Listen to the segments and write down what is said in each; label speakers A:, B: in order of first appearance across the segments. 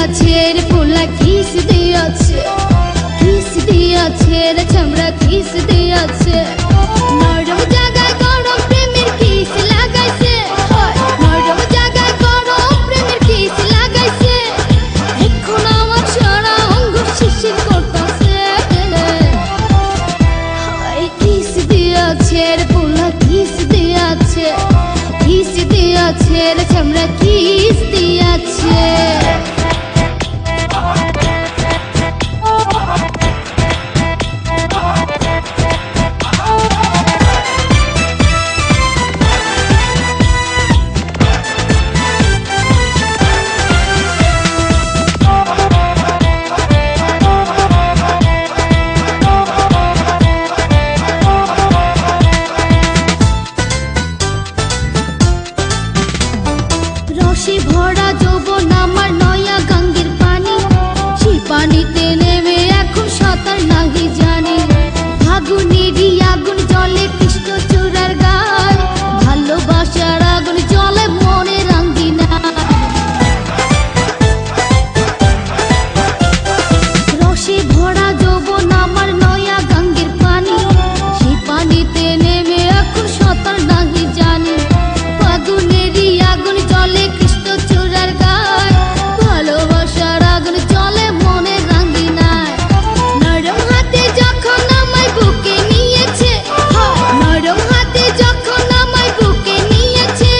A: দিয়াছে রে পোলা কিস দিয়াছে, কিস দিয়াছে রে চামড়া কিস দিয়াছে। নরম জায়গায় গরম প্রেমের কিস লাগাইছে, নরম জায়গায় গরম প্রেমের কিস লাগাইছে। এখন আমার সারা অঙ্গ শিরশির করতাছে। কিস দিয়াছে রে পোলা কিস দিয়াছে, কিস দিয়াছে রে চামড়া কিস দিয়াছে। রসে ভরা যৌবন আমার নয়া গঙ্গের পানি, সেই পানিতে নেমে এখন সাঁতার নাহি জানি। ফাগুনেরই আগুন জ্বলে কৃষ্ণচূড়ার গায়, ভালোবাসার আগুন জ্বলে মনের আঙ্গিনায়। রসে ভরা যৌবন আমার নয়া গঙ্গের পানি, সেই পানিতে নেমে এখন সাঁতার নাহি জানি। ফাগুনেরই আগুন জ্বলে কৃষ্ণচূড়ার গায়, ভালোবাসার আগুন জ্বলে মনের আঙ্গিনায়। নরম হাতে যখন আমায় বুকে নিয়েছে, নরম হাতে যখন আমায় বুকে নিয়েছে,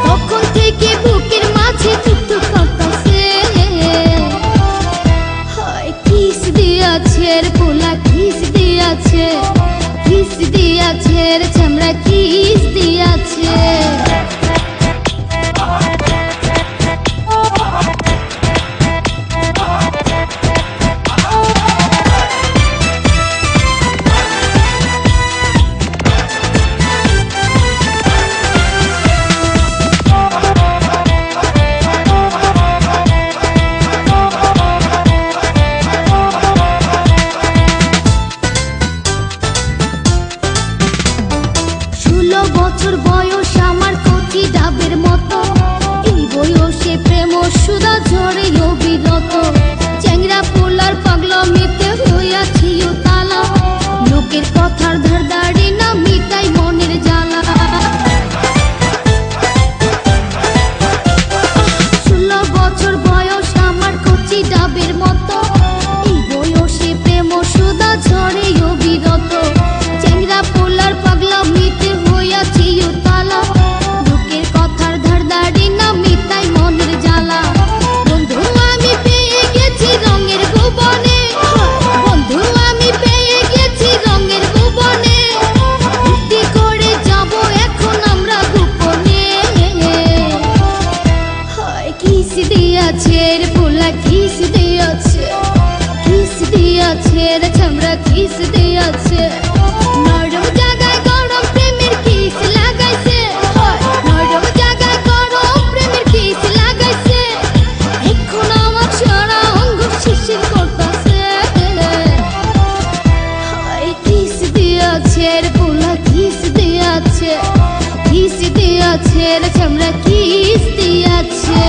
A: তখন থেকে বুকের মাঝে টুকটুক করতাছে। কিস দিয়াছে রে পোলা কিস দিয়াছে, কিস দিয়াছে রে চামড়া কিস দিয়াছে। বছর বয়স আমার কচি ডাবের মতো, এই বয়সে প্রেম সুধা ঝরে অবিরত। চ্যাংরা পোলার পাগলামিতে হইয়াছি উতালা, লোকের কথার ধারদাড়ি না মিটাই মনের জ্বালা। 16 বছর বয়স আমার কচি ডাবের মতো, এই বয়সে প্রেম সুধা ঝরে অবিরত। চ্যাংরা পোলার পাগলামিতে হইয়াছি উতালা, লোকের কথার ধারদাড়ি না মিটাই মনের জ্বালা। বন্ধু আমি পেয়ে গেছি রঙের ভুবনে, বন্ধু আমি পেয়ে গেছি রঙের ভুবনে। ফুর্তি করে যাব এখন আমরা গোপনে। কিস দিয়াছে রে পোলা কিস দিয়াছে, কিস দিয়াছে রে চামড়া কিস দিয়াছে। নরম জায়গায় গরম প্রেমের কিস লাগাইছে, নরম জায়গায় গরম প্রেমের কিস লাগাইছে। এখন আমার সারা অঙ্গ শিরশির করতাছে। কিস দিয়াছে রে পোলা কিস দিয়াছে, কিস দিয়াছে রে চামড়া কিস দিয়াছে।